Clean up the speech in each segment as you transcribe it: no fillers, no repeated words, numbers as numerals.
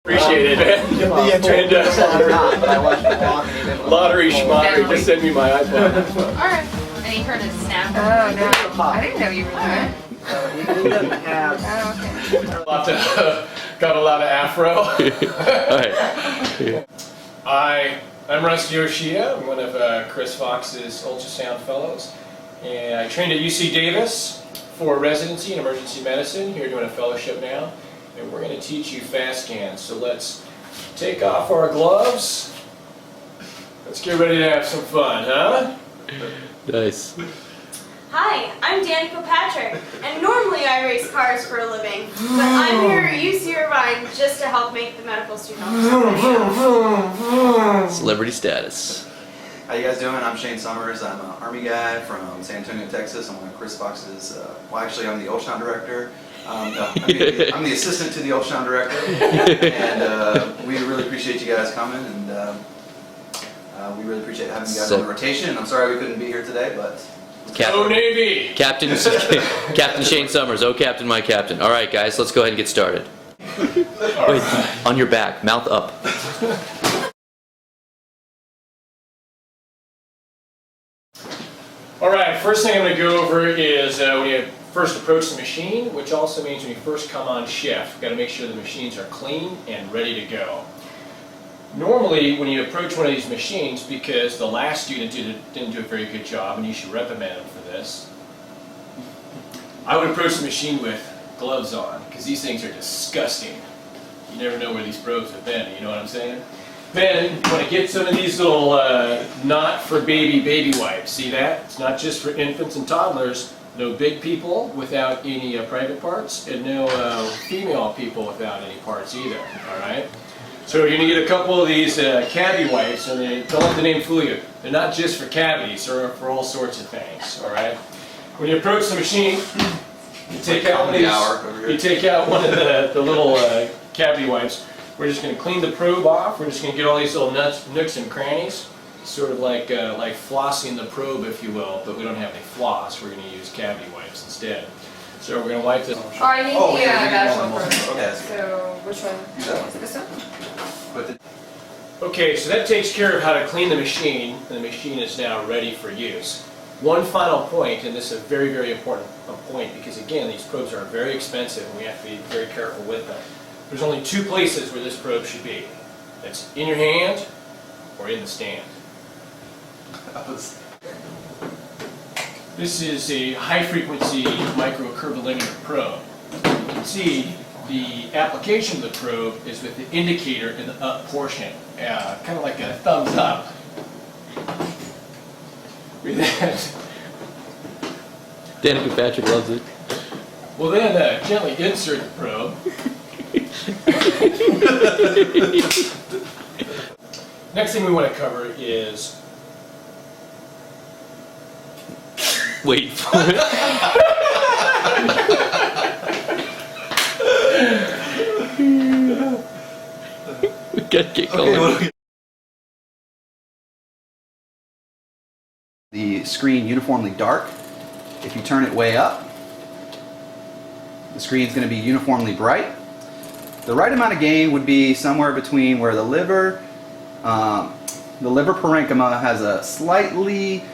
Appreciate it, man. Lottery schmottery, just send me my iPod. Alright. And he heard a snap. Oh, no. I didn't know you were there. He doesn't have. Oh, okay. Got a lot of afro. Alright. I'm Rusty Yoshida. I'm one of Chris Fox's Ultrasound Fellows. And I trained at UC Davis for residency in emergency medicine. Here doing a fellowship now. And we're going to teach you fast scans. So let's take off our gloves. Let's get ready to have some fun, huh? Nice. Hi, I'm Danny Kilpatrick, and normally I race cars for a living, but I'm here at UC Irvine just to help make the medical student show. Celebrity status. How you guys doing? I'm Shane Summers. I'm an Army guy from San Antonio, Texas. I'm one of Chris Fox's, well actually I'm the Ultrasound director. No, I'm the assistant to the Ultrasound director. And we really appreciate you guys coming, and we really appreciate having you guys on the rotation. And I'm sorry we couldn't be here today, but... Go Navy! Captain Shane Summers. Oh, Captain, my Captain. All right, guys, let's go ahead and get started. Wait, on your back, mouth up. All right, first thing I'm going to go over is when you first approach the machine, which also means when you first come on shift, you've got to make sure the machines are clean and ready to go. Normally, when you approach one of these machines, because the last student didn't do a very good job, and you should reprimand them for this, I would approach the machine with gloves on, because these things are disgusting. You never know where these probes have been, you know what I'm saying? Then, you want to get some of these little not for baby wipes. See that? It's not just for infants and toddlers. No big people without any private parts, and no female people without any parts either, all right? So you're going to get a couple of these cavity wipes, and don't let the name fool you. They're not just for cavities, they're for all sorts of things, all right? When you approach the machine, you take out one of the little cavity wipes. We're just going to clean the probe off. We're just going to get all these little nooks and crannies, sort of like flossing the probe, if you will, but we don't have any floss. We're going to use cavity wipes instead. So we're going to wipe this. Oh, I need the vaginal probe. Okay. So, which one? Is it this one? Okay, so that takes care of how to clean the machine, and the machine is now ready for use. One final point, and this is a very, very important point, because again, these probes are very expensive, and we have to be very careful with them. There's only two places where this probe should be. That's in your hand or in the stand. This is a high-frequency microcurvilinear probe. You can see the application of the probe is with the indicator in the up portion, kind of like a thumbs up. We then, Danny Patrick loves it. we'll then gently insert the probe. Next thing we want to cover is... Wait for it. We gotta get going. The screen uniformly dark. If you turn it way up, the screen is going to be uniformly bright. The right amount of gain would be somewhere between where the liver parenchyma has a slightly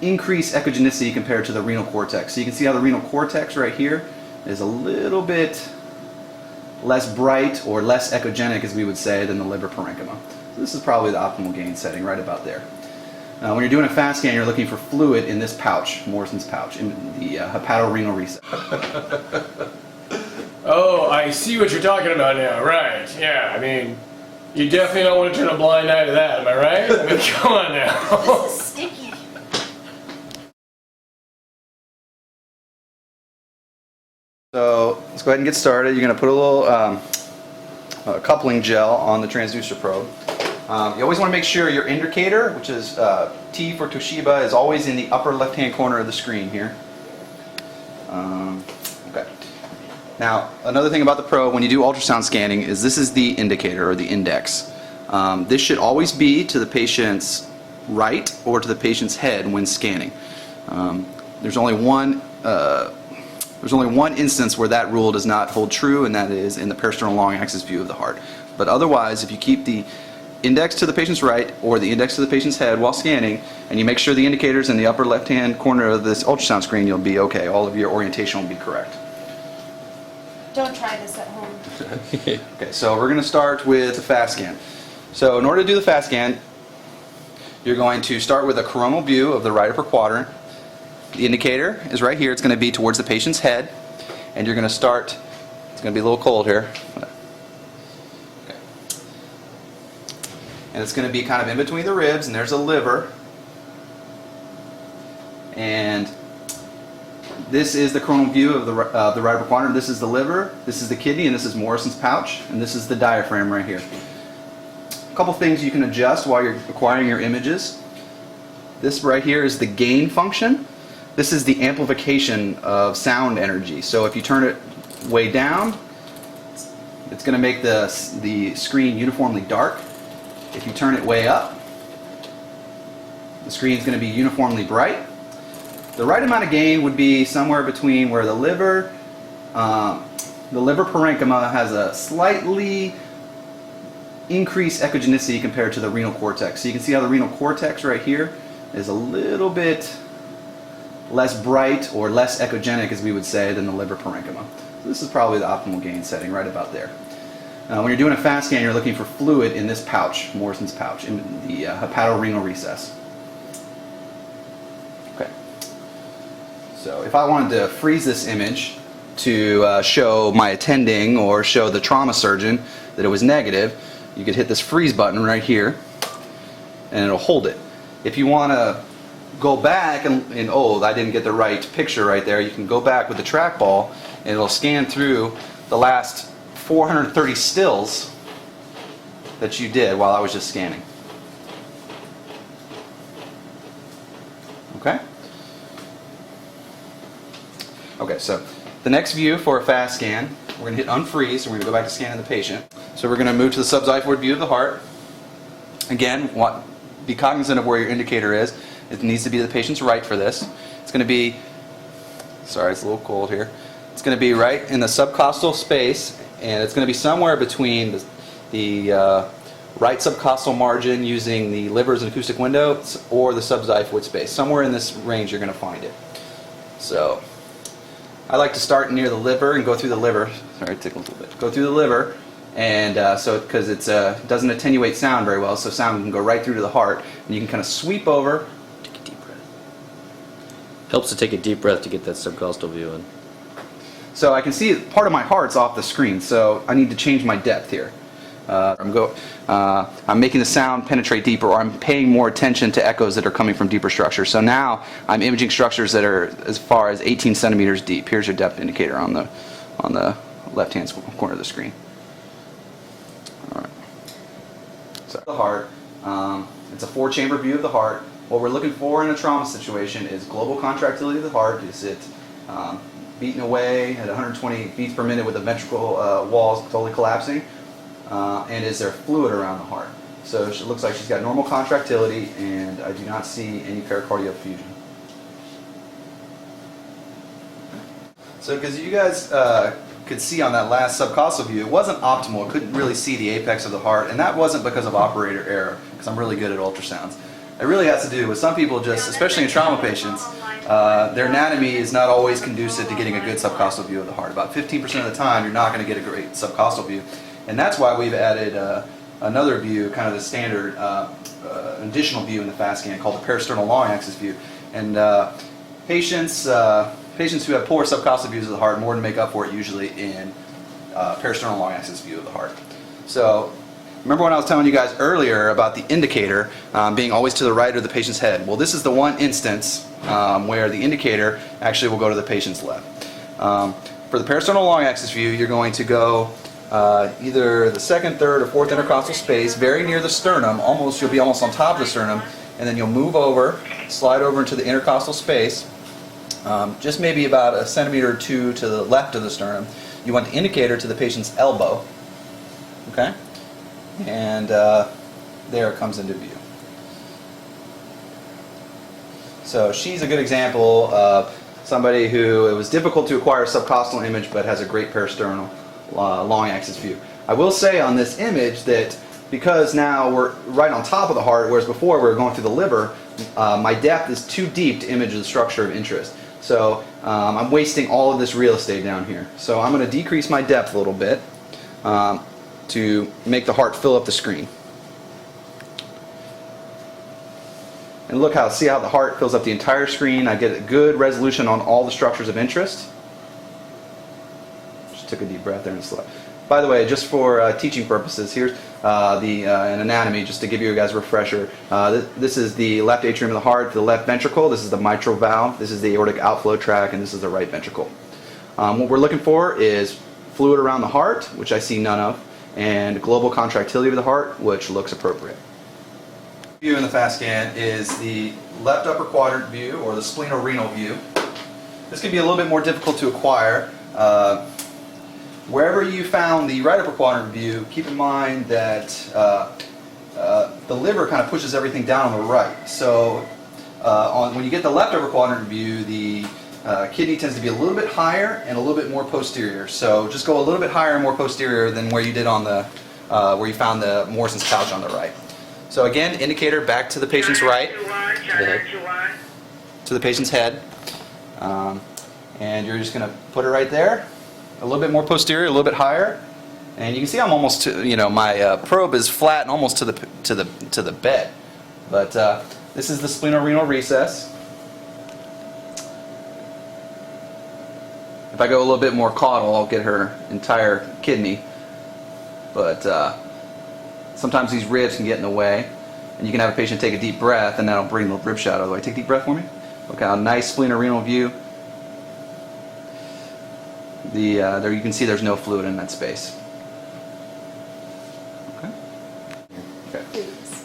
increased echogenicity compared to the renal cortex. So you can see how the renal cortex right here is a little bit less bright or less echogenic, as we would say, than the liver parenchyma. So this is probably the optimal gain setting right about there. When you're doing a fast scan, you're looking for fluid in this pouch, Morrison's pouch, in the hepatorenal recess. Oh, I see what you're talking about now. Right, yeah, I mean, you definitely don't want to turn a blind eye to that, am I right? I mean, come on now. This is sticky. So let's go ahead and get started. You're going to put a little coupling gel on the transducer probe. You always want to make sure your indicator, which is T for Toshiba, is always in the upper left-hand corner of the screen here. Okay. Now, another thing about the probe, when you do ultrasound scanning, is this is the indicator, or the index. This should always be to the patient's right or to the patient's head when scanning. There's only one There's only one instance where that rule does not hold true, and that is in the peristernal long axis view of the heart. But otherwise, if you keep the index to the patient's right or the index to the patient's head while scanning, and you make sure the indicator's in the upper left-hand corner of this ultrasound screen, you'll be okay. All of your orientation will be correct. Don't try this at home. Okay, so we're going to start with the fast scan. So in order to do the fast scan, you're going to start with a coronal view of the right upper quadrant. The indicator is right here. It's going to be towards the patient's head. And you're going to start, it's going to be a little cold here. Okay. And it's going to be kind of in between the ribs, and there's a liver. And this is the coronal view of the right upper quadrant. This is the liver, this is the kidney, and this is Morrison's pouch, and this is the diaphragm right here. A couple things you can adjust while you're acquiring your images. This right here is the gain function. This is the amplification of sound energy. So if you turn it way down, it's going to make the screen uniformly dark. If you turn it way up, the screen is going to be uniformly bright. The right amount of gain would be somewhere between where the liver parenchyma has a slightly increased echogenicity compared to the renal cortex. So you can see how the renal cortex right here is a little bit less bright or less echogenic, as we would say, than the liver parenchyma. So this is probably the optimal gain setting right about there. When you're doing a fast scan, you're looking for fluid in this pouch, Morrison's pouch, in the hepatorenal recess. Okay. So if I wanted to freeze this image to show my attending or show the trauma surgeon that it was negative, you could hit this freeze button right here and it'll hold it. If you want to go back and oh, I didn't get the right picture right there, you can go back with the trackball and it'll scan through the last 430 stills that you did while I was just scanning. Okay? Okay, so the next view for a fast scan, we're going to hit unfreeze and we're going to go back to scanning the patient. So we're going to move to the subxiphoid view of the heart. Again, be cognizant of where your indicator is. It needs to be the patient's right for this. It's going to be, sorry, it's a little cold here. It's going to be right in the subcostal space, and it's going to be somewhere between the right subcostal margin using the liver as an acoustic window or the subxiphoid space. Somewhere in this range you're going to find it. So I like to start near the liver and go through the liver. Sorry, it tickled a little bit. Go through the liver, and so because it doesn't attenuate sound very well, so sound can go right through to the heart, and you can kind of sweep over. Helps to take a deep breath to get that subcostal view in. So I can see part of my heart's off the screen, so I need to change my depth here. I'm making the sound penetrate deeper, or I'm paying more attention to echoes that are coming from deeper structures. So now I'm imaging structures that are as far as 18 centimeters deep. Here's your depth indicator on the left-hand corner of the screen. All right. So the heart. It's a 4-chamber view of the heart. What we're looking for in a trauma situation is global contractility of the heart. Is it beating away at 120 beats per minute with the ventricle walls totally collapsing? And is there fluid around the heart? So it looks like she's got normal contractility, and I do not see any pericardial effusion. So because you guys could see on that last subcostal view, it wasn't optimal. I couldn't really see the apex of the heart, and that wasn't because of operator error, because I'm really good at ultrasounds. It really has to do with some people just, especially in trauma patients, their anatomy is not always conducive to getting a good subcostal view of the heart. About 15% of the time, you're not going to get a great subcostal view. And that's why we've added another view, kind of the standard additional view in the fast scan called the peristernal long axis view. And patients who have poor subcostal views of the heart more than make up for it usually in peristernal long axis view of the heart. So remember when I was telling you guys earlier about the indicator being always to the right of the patient's head? Well, this is the one instance where the indicator actually will go to the patient's left. For the peristernal long axis view, you're going to go either the second, third, or fourth intercostal space, very near the sternum. You'll be almost on top of the sternum, and then you'll move over, slide over into the intercostal space, just maybe about a centimeter or two to the left of the sternum. You want the indicator to the patient's elbow, okay? And there it comes into view. So she's a good example of somebody who it was difficult to acquire a subcostal image but has a great peristernal long axis view. I will say on this image that because now we're right on top of the heart, whereas before we were going through the liver, my depth is too deep to image the structure of interest. So I'm wasting all of this real estate down here. So I'm going to decrease my depth a little bit to make the heart fill up the screen. And look how, see how the heart fills up the entire screen. I get a good resolution on all the structures of interest. Just took a deep breath there and slept. By the way, just for teaching purposes, here's an anatomy, just to give you guys a refresher. This is the left atrium of the heart, the left ventricle. This is the mitral valve. This is the aortic outflow tract, and this is the right ventricle. What we're looking for is fluid around the heart, which I see none of, and global contractility of the heart, which looks appropriate. View in the FAST scan is the left upper quadrant view, or the splenorenal view. This can be a little bit more difficult to acquire. Wherever you found the right upper quadrant view, keep in mind that the liver kind of pushes everything down on the right. So when you get the left upper quadrant view, the kidney tends to be a little bit higher and a little bit more posterior. So just go a little bit higher and more posterior than where you did on the where you found the Morrison's pouch on the right. So again, indicator back to the patient's right, to the patient's head, and you're just going to put it right there, a little bit more posterior, a little bit higher, and you can see I'm almost to, my probe is flat and almost to the bed. But this is the splenorenal recess. If I go a little bit more caudal, I'll get her entire kidney, but sometimes these ribs can get in the way, and you can have a patient take a deep breath, and that'll bring the rib shot out of the way. Take a deep breath for me. Look how nice splenorenal view. There you can see there's no fluid in that space. Okay.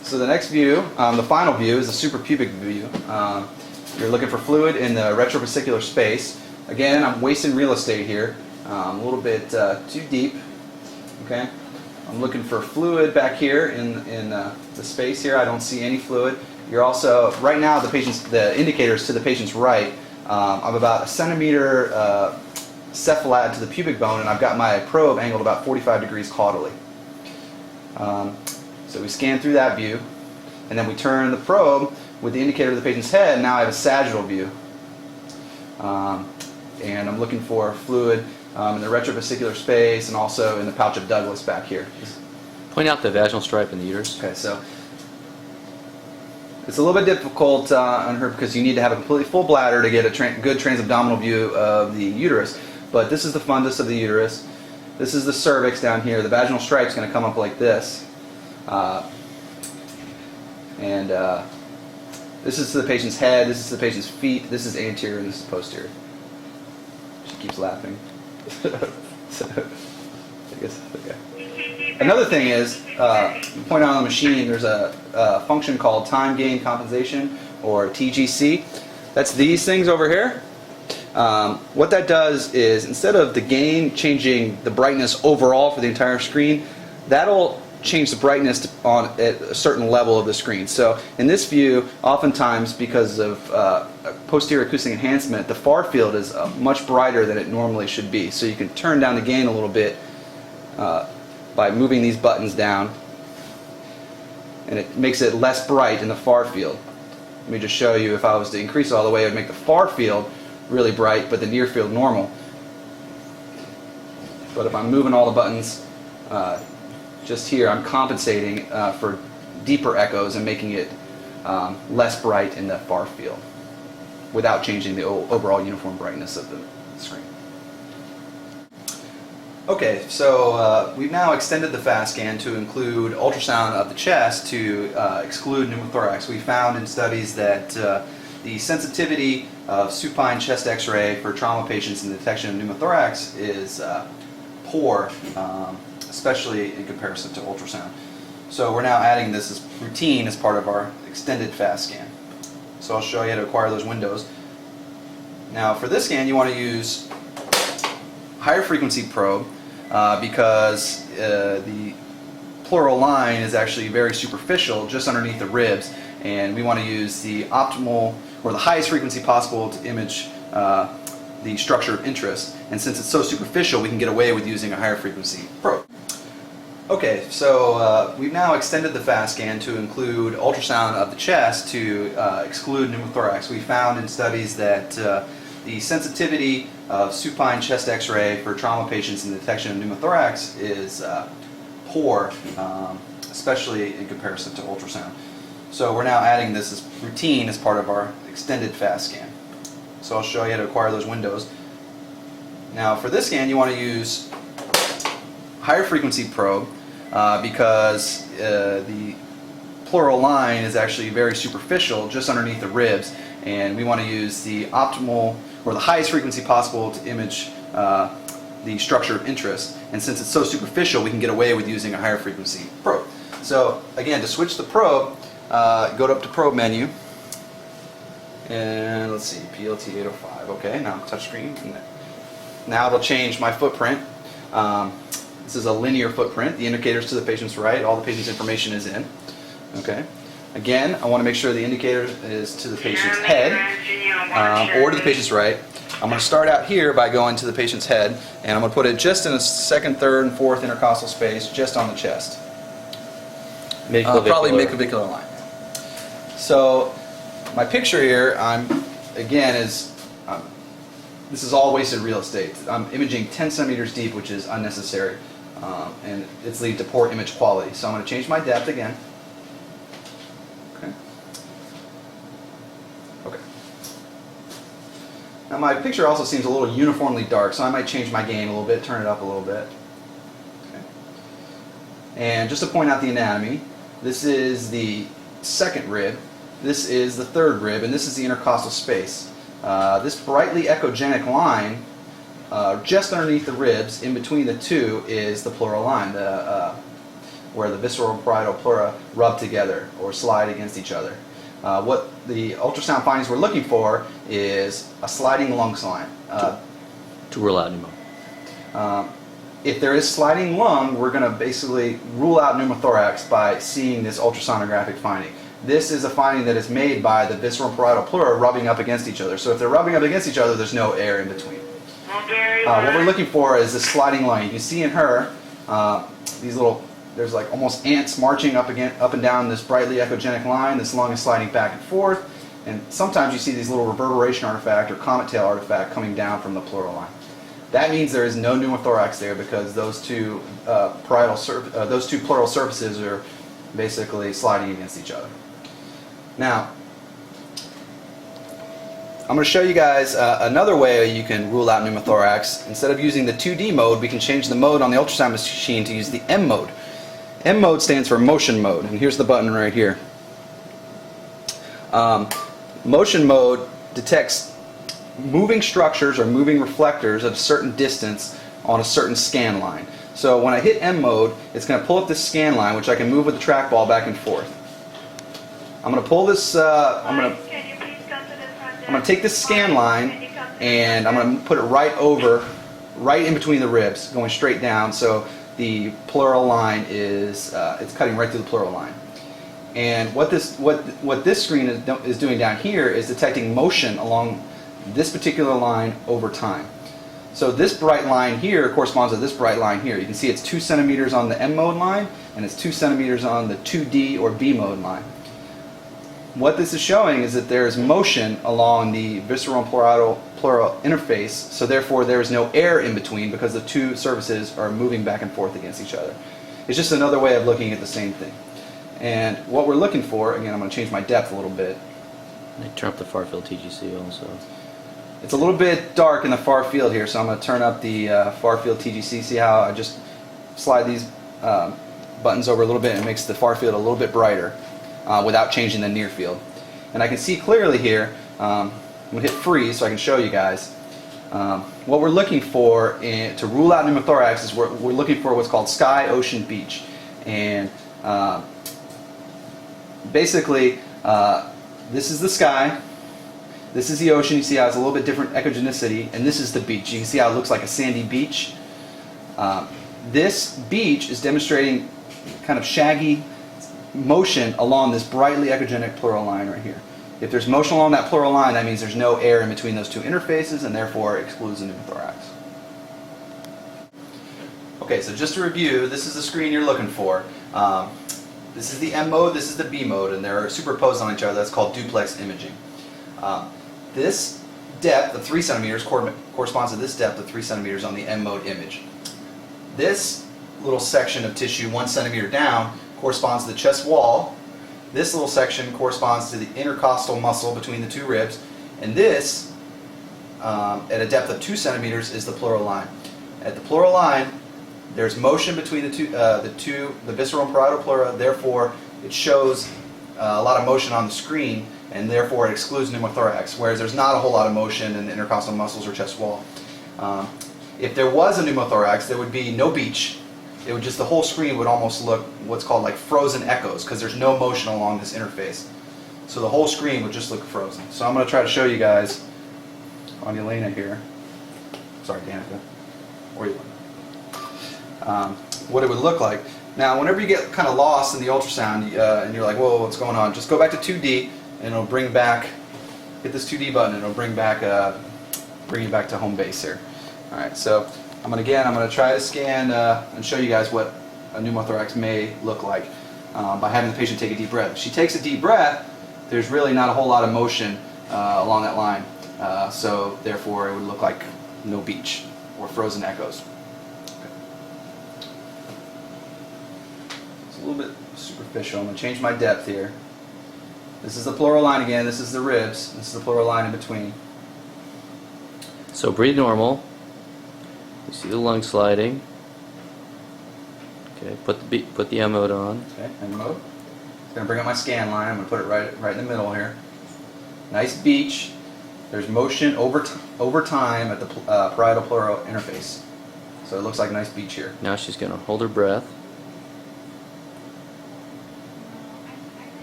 So the next view, the final view, is the suprapubic view. You're looking for fluid in the retrovesicular space. Again, I'm wasting real estate here, a little bit too deep. Okay. I'm looking for fluid back here in the space here. I don't see any fluid. You're also, right now, the indicators to the patient's right. I'm about a centimeter cephalad to the pubic bone, and I've got my probe angled about 45 degrees caudally. So we scan through that view, and then we turn the probe with the indicator to the patient's head, and now I have a sagittal view. And I'm looking for fluid in the retrovesicular space and also in the pouch of Douglas back here. Point out the vaginal stripe in the uterus. Okay, so it's a little bit difficult on her because you need to have a completely full bladder to get a good transabdominal view of the uterus. But this is the fundus of the uterus. This is the cervix down here. The vaginal stripe is going to come up like this. This is the patient's head. This is the patient's feet. This is anterior and this is posterior. She keeps laughing. So, I guess, okay. Another thing is, point out on the machine, there's a function called time gain compensation, or TGC. That's these things over here. What that does is, instead of the gain changing the brightness overall for the entire screen, that'll change the brightness at a certain level of the screen. So in this view, oftentimes because of posterior acoustic enhancement, the far field is much brighter than it normally should be. So you can turn down the gain a little bit by moving these buttons down, and it makes it less bright in the far field. Let me just show you, if I was to increase it all the way, it would make the far field really bright, but the near field normal. But if I'm moving all the buttons just here, I'm compensating for deeper echoes and making it less bright in the far field without changing the overall uniform brightness of the screen. Okay, so we've now extended the FAST scan to include ultrasound of the chest to exclude pneumothorax. We found in studies that the sensitivity of supine chest x-ray for trauma patients in the detection of pneumothorax is poor, especially in comparison to ultrasound. So we're now adding this as routine as part of our extended FAST scan. So I'll show you how to acquire those windows. Now for this scan you want to use higher frequency probe because the pleural line is actually very superficial just underneath the ribs, and we want to use the optimal or the highest frequency possible to image the structure of interest. And since it's so superficial, we can get away with using a higher frequency probe. Okay, so we've now extended the fast scan to include ultrasound of the chest to exclude pneumothorax. We found in studies that the sensitivity of supine chest x-ray for trauma patients in the detection of pneumothorax is poor, especially in comparison to ultrasound. So we're now adding this as routine as part of our extended fast scan. So I'll show you how to acquire those windows. Now for this scan you want to use higher frequency probe because the pleural line is actually very superficial just underneath the ribs, and we want to use the optimal or the highest frequency possible to image the structure of interest. And since it's so superficial, we can get away with using a higher frequency probe. So again, to switch the probe, go up to probe menu, and let's see, PLT 805. Okay, now touchscreen. Now it'll change my footprint. This is a linear footprint. The indicator's to the patient's right. All the patient's information is in. Okay. Again, I want to make sure the indicator is to the patient's head or to the patient's right. I'm going to start out here by going to the patient's head, and I'm going to put it just in a second, third, and fourth intercostal space, just on the chest. Probably mid-clavicular line. So my picture here, this is all wasted real estate. I'm imaging 10 centimeters deep, which is unnecessary, and it's leading to poor image quality. So I'm going to change my depth again. Okay. Now my picture also seems a little uniformly dark, so I might change my gain a little bit, turn it up a little bit. Okay. And just to point out the anatomy, this is the second rib, this is the third rib, and this is the intercostal space. This brightly echogenic line just underneath the ribs, in between the two, is the pleural line, where the visceral and parietal pleura rub together or slide against each other. What the ultrasound findings we're looking for is a sliding lungs line. To rule out pneumo. If there is sliding lung, we're going to basically rule out pneumothorax by seeing this ultrasonographic finding. This is a finding that is made by the visceral and parietal pleura rubbing up against each other. So if they're rubbing up against each other, there's no air in between. What we're looking for is this sliding line. You can see in her there's like almost ants marching up and down this brightly echogenic line. This lung is sliding back and forth, and sometimes you see these little reverberation artifact or comet tail artifact coming down from the pleural line. That means there is no pneumothorax there because those two pleural surfaces are basically sliding against each other. Now, I'm going to show you guys another way you can rule out pneumothorax. Instead of using the 2D mode, we can change the mode on the ultrasound machine to use the M mode. M mode stands for motion mode, and here's the button right here. Motion mode detects moving structures or moving reflectors at a certain distance on a certain scan line. So when I hit M mode, it's going to pull up this scan line, which I can move with the trackball back and forth. I'm going to pull this, I'm going to take this scan line and I'm going to put it right in between the ribs, going straight down, so the pleural line is, it's cutting right through the pleural line. And what this screen is doing down here is detecting motion along this particular line over time. So this bright line here corresponds to this bright line here. You can see it's 2 centimeters on the M mode line, and it's 2 centimeters on the 2D or B mode line. What this is showing is that there is motion along the visceral and pleural interface, so therefore there is no air in between because the two surfaces are moving back and forth against each other. It's just another way of looking at the same thing. And what we're looking for, again, I'm going to change my depth a little bit. And turn up the far field TGC also. It's a little bit dark in the far field here, so I'm going to turn up the far field TGC. See how I just slide these buttons over a little bit and it makes the far field a little bit brighter without changing the near field. And I can see clearly here, I'm going to hit freeze so I can show you guys. What we're looking for to rule out pneumothorax is we're looking for what's called sky, ocean, beach. And basically, this is the sky. This is the ocean. You see how it's a little bit different echogenicity, and this is the beach. You can see how it looks like a sandy beach. This beach is demonstrating kind of shaggy motion along this brightly echogenic pleural line right here. If there's motion along that pleural line, that means there's no air in between those two interfaces and therefore excludes the pneumothorax. Okay, so just to review, this is the screen you're looking for. This is the M mode, this is the B mode, and they're superposed on each other. That's called duplex imaging. This depth of 3 centimeters corresponds to this depth of 3 centimeters on the M mode image. This little section of tissue 1 centimeter down corresponds to the chest wall. This little section corresponds to the intercostal muscle between the two ribs, and this, at a depth of 2 centimeters, is the pleural line. At the pleural line, there's motion between the visceral and parietal pleura. Therefore, it shows a lot of motion on the screen, and therefore it excludes pneumothorax. Whereas there's not a whole lot of motion in the intercostal muscles or chest wall. If there was a pneumothorax, there would be no beach. It would just, the whole screen would almost look what's called like frozen echoes, because there's no motion along this interface. So the whole screen would just look frozen. So I'm going to try to show you guys on Elena here. Sorry, Danica. Or you. What it would look like. Now, whenever you get kind of lost in the ultrasound and you're like, whoa, what's going on? Just go back to 2D and it'll bring back, hit this 2D button and it'll bring you back to home base here. All right, so I'm going to try to scan and show you guys what a pneumothorax may look like by having the patient take a deep breath. If she takes a deep breath, there's really not a whole lot of motion along that line. So therefore, it would look like no beach or frozen echoes. A little bit superficial. I'm going to change my depth here. This is the pleural line again. This is the ribs. This is the pleural line in between. So breathe normal. You see the lung sliding. Okay, put the M mode on. Okay, M mode. It's going to bring up my scan line. I'm going to put it right in the middle here. Nice beach. There's motion over time at the parietal pleural interface. So it looks like a nice beach here. Now she's going to hold her breath.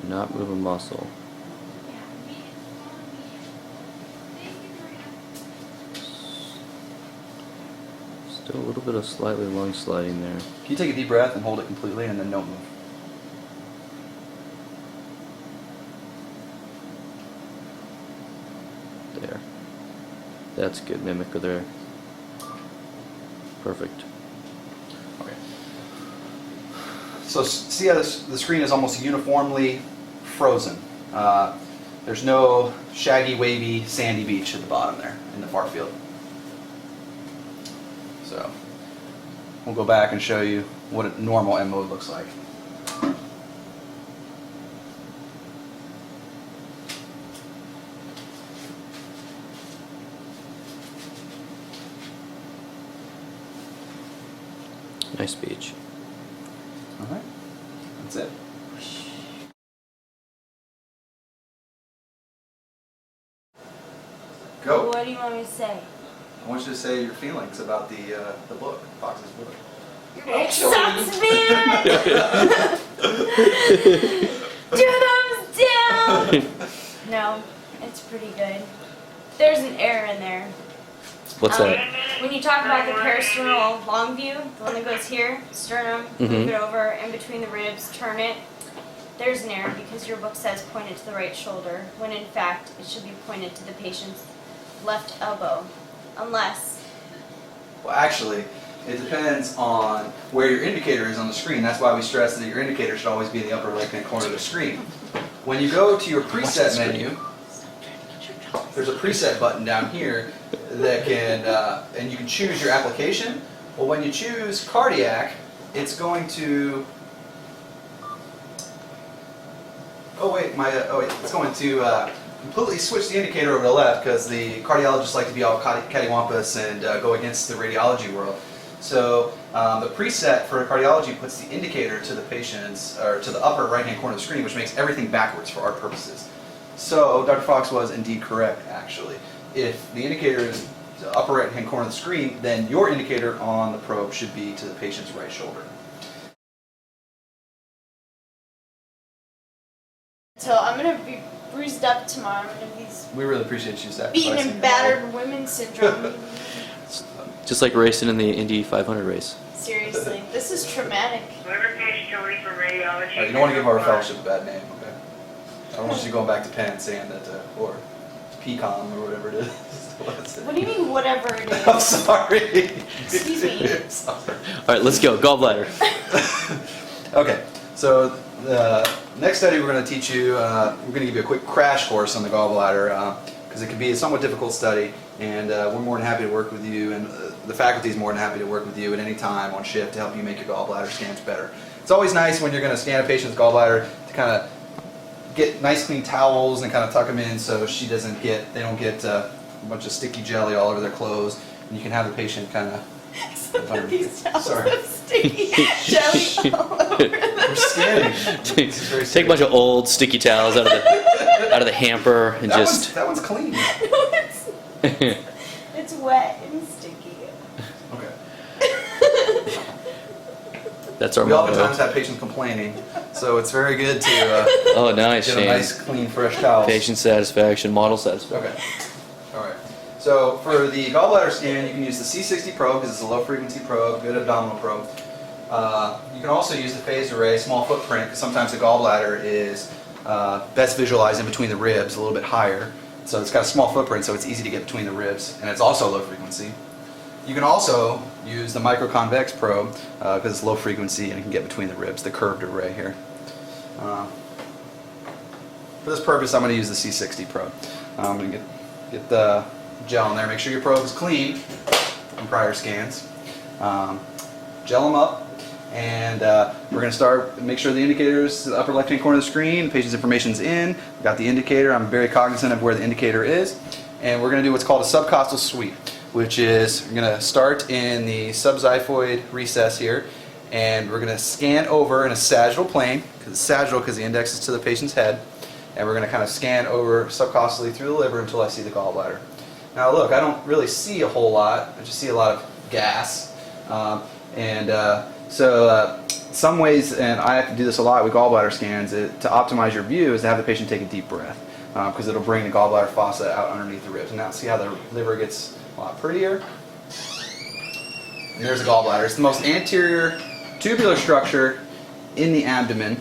Not move a muscle. Still a little bit of slightly lung sliding there. Can you take a deep breath and hold it completely and then don't move? There. That's good. Mimic there. Perfect. Okay. So see how the screen is almost uniformly frozen. There's no shaggy, wavy, sandy beach at the bottom there in the far field. So we'll go back and show you what a normal M mode looks like. Nice beach. All right, that's it. Go. What do you want me to say? I want you to say your feelings about the book, Fox's book. It sucks, man! 2 thumbs down! No, it's pretty good. There's an error in there. What's that? When you talk about the peristernal long view, the one that goes here, sternum, move it over, in between the ribs, turn it, there's an error because your book says pointed to the right shoulder, when in fact it should be pointed to the patient's left elbow, unless... Well, actually, it depends on where your indicator is on the screen. That's why we stress that your indicator should always be in the upper right-hand corner of the screen. When you go to your preset menu, there's a preset button down here that can, and you can choose your application. Well, when you choose cardiac, it's going to, it's going to completely switch the indicator over to left because the cardiologists like to be all cattywampus and go against the radiology world. So the preset for cardiology puts the indicator to the patient's, or to the upper right-hand corner of the screen, which makes everything backwards for our purposes. So Dr. Fox was indeed correct, actually. If the indicator is the upper right-hand corner of the screen, then your indicator on the probe should be to the patient's right shoulder. So I'm going to be bruised up tomorrow. I'm going to be We really appreciate you sacrificing. beaten and battered women syndrome. Just like racing in the Indy 500 race. Seriously, this is traumatic. You don't want to give our fellowship a bad name, okay? don't want you going back to Penn saying that, or PCOM or whatever it is. What do you mean, whatever it is? I'm sorry. Excuse me. I'm sorry. All right, let's go. Gallbladder. Okay, so the next study we're going to teach you, we're going to give you a quick crash course on the gallbladder because it can be a somewhat difficult study, and we're more than happy to work with you, and the faculty is more than happy to work with you at any time on shift to help you make your gallbladder scans better. It's always nice when you're going to scan a patient's gallbladder to kind of get nice clean towels and kind of tuck them in so they don't get a bunch of sticky jelly all over their clothes, and you can have the patient kind of. These towels Sorry. have sticky jelly all over them. We're scanning. Take a bunch of old sticky towels out of the hamper and that one's clean. No, it's wet and sticky. Okay. That's our We oftentimes motto. have patients complaining, so it's very good to Oh, nice, get a Shane. nice, clean, fresh towel. Patient satisfaction, model satisfaction. Okay. All right. So for the gallbladder scan, you can use the C60 probe because it's a low-frequency probe, good abdominal probe. You can also use the phased array, small footprint, because sometimes the gallbladder is best visualized in between the ribs, a little bit higher. So it's got a small footprint, so it's easy to get between the ribs, and it's also low frequency. You can also use the microconvex probe because it's low frequency and it can get between the ribs, the curved array here. For this purpose, I'm going to use the C60 probe. I'm going to get the gel in there. Make sure your probe is clean from prior scans. Gel them up, and we're going to start. Make sure the indicator is to the upper left-hand corner of the screen. The patient's information is in. We've got the indicator. I'm very cognizant of where the indicator is, and we're going to do what's called a subcostal sweep, which is we're going to start in the subxiphoid recess here, and we're going to scan over in a sagittal plane, because it's sagittal because the index is to the patient's head, and we're going to kind of scan over subcostally through the liver until I see the gallbladder. Now look, I don't really see a whole lot. I just see a lot of gas, some ways, and I have to do this a lot with gallbladder scans, to optimize your view is to have the patient take a deep breath, because it'll bring the gallbladder fossa out underneath the ribs. And now see how the liver gets a lot prettier. And there's the gallbladder. It's the most anterior tubular structure in the abdomen,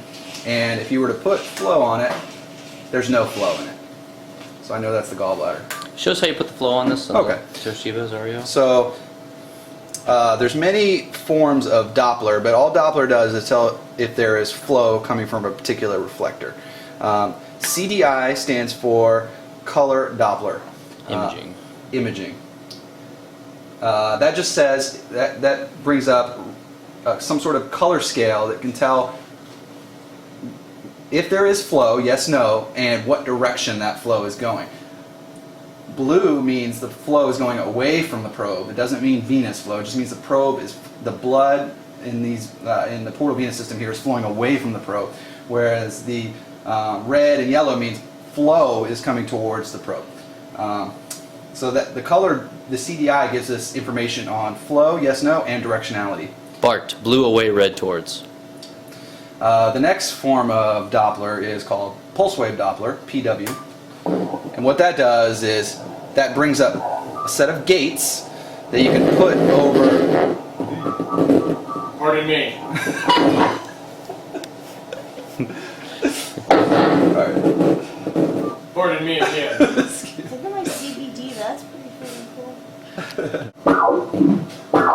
and if you were to put flow on it, there's no flow in it. So I know that's the gallbladder. Show us how you put the flow on this. Okay. Toshiba's Ario. So there's many forms of Doppler, but all Doppler does is tell if there is flow coming from a particular reflector. CDI stands for color Doppler. Imaging. Imaging. That just says, that brings up some sort of color scale that can tell if there is flow, yes, no, and what direction that flow is going. Blue means the flow is going away from the probe. It doesn't mean venous flow. It just means the probe is, the blood in the portal venous system here is flowing away from the probe, whereas the red and yellow means flow is coming towards the probe. So that the color, the CDI gives us information on flow, yes, no, and directionality. Bart, blue away, red towards. The next form of Doppler is called pulse wave Doppler, PW. And what that does is that brings up a set of gates that you can put over. Pardon me. Alright. Pardon me again. Look at my CBD, that's pretty freaking cool.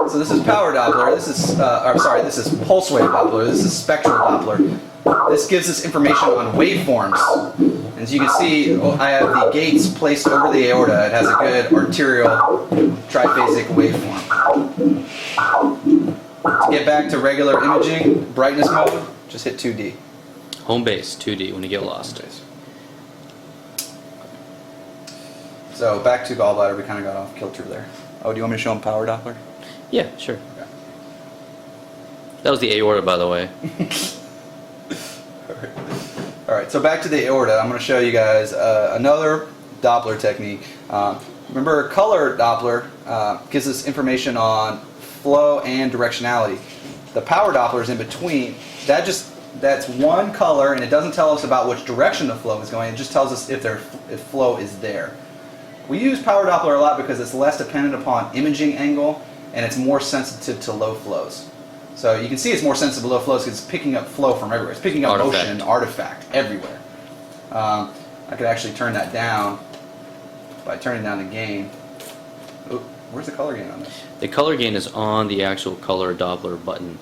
So this is power Doppler. This is, this is pulse wave Doppler. This is spectral Doppler. This gives us information on waveforms. As you can see, I have the gates placed over the aorta. It has a good arterial triphasic waveform. To get back to regular imaging, brightness mode, just hit 2D. Home base, 2D, when you get lost. So back to gallbladder, we kind of got off kilter there. Oh, do you want me to show them power Doppler? Yeah, sure. Okay. That was the aorta, by the way. Alright, so back to the aorta. I'm going to show you guys another Doppler technique. Remember, color Doppler gives us information on flow and directionality. The power Doppler is in between. That's one color, and it doesn't tell us about which direction the flow is going. It just tells us if flow is there. We use power Doppler a lot because it's less dependent upon imaging angle, and it's more sensitive to low flows. So you can see it's more sensitive to low flows because it's picking up flow from everywhere. It's picking up motion, artifact, everywhere. I could actually turn that down by turning down the gain. Oh, where's the color gain on this? The color gain is on the actual color Doppler button.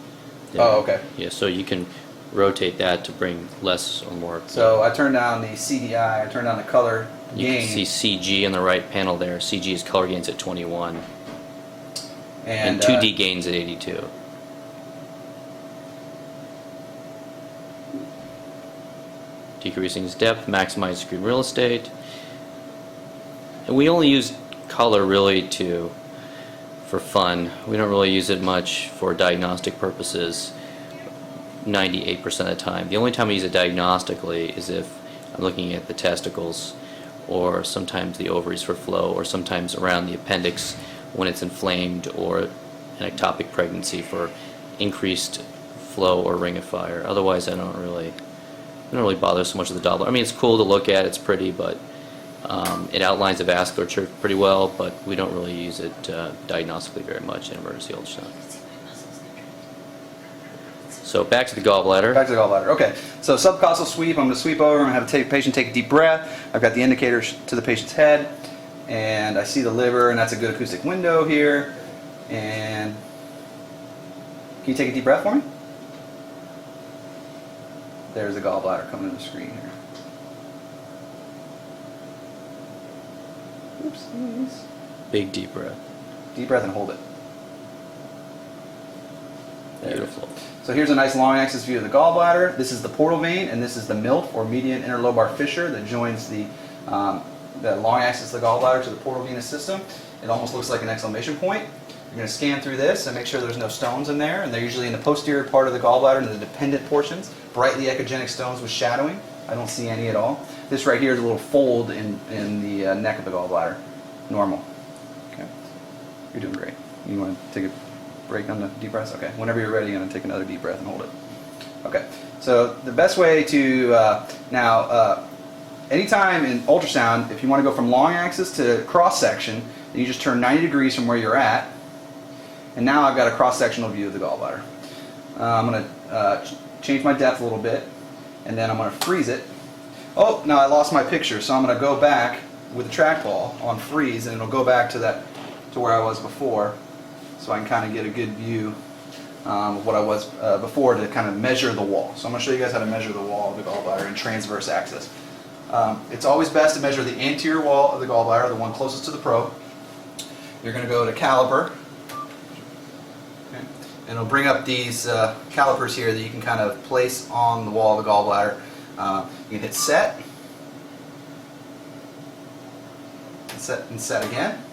there. Oh, okay. Yeah, so you can rotate that to bring less or more. So I turn down the CDI, I turn down the color You gain. can see CG in the right panel there. CG's color gain's at 21. And and 2D gain's at 82. Decreasing its depth, maximize screen real estate. And we only use color really for fun. We don't really use it much for diagnostic purposes 98% of the time. The only time I use it diagnostically is if I'm looking at the testicles, or sometimes the ovaries for flow, or sometimes around the appendix when it's inflamed, or an ectopic pregnancy for increased flow or ring of fire. Otherwise, I don't really bother so much with the Doppler. I mean, it's cool to look at, it's pretty, but it outlines the vasculature pretty well, but we don't really use it diagnostically very much in emergency ultrasound. So back to the gallbladder. Back to the gallbladder. Okay, so subcostal sweep. I'm going to sweep over. I'm going to have the patient take a deep breath. I've got the indicator to the patient's head, and I see the liver, and that's a good acoustic window here. And can you take a deep breath for me? There's the gallbladder coming to the screen here. Oopsies. Big deep breath. Deep breath and hold it. There it is. Beautiful. So here's a nice long axis view of the gallbladder. This is the portal vein, and this is the MILF, or median interlobar fissure, that joins the long axis of the gallbladder to the portal venous system. It almost looks like an exclamation point. You're going to scan through this and make sure there's no stones in there, and they're usually in the posterior part of the gallbladder, in the dependent portions, brightly echogenic stones with shadowing. I don't see any at all. This right here is a little fold in the neck of the gallbladder. Normal. Okay. You're doing great. You want to take a break on the deep breaths? Okay. Whenever you're ready, you're going to take another deep breath and hold it. Okay. So the best way to anytime in ultrasound, if you want to go from long axis to cross section, you just turn 90 degrees from where you're at, and now I've got a cross sectional view of the gallbladder. I'm going to change my depth a little bit, and then I'm going to freeze it. Oh, now I lost my picture, so I'm going to go back with the trackball on freeze, and it'll go back to where I was before, so I can kind of get a good view of what I was before, to kind of measure the wall. So I'm going to show you guys how to measure the wall of the gallbladder in transverse axis. It's always best to measure the anterior wall of the gallbladder, the one closest to the probe. You're going to go to caliper, okay, and it'll bring up these calipers here that you can kind of place on the wall of the gallbladder. You can hit set, and set again,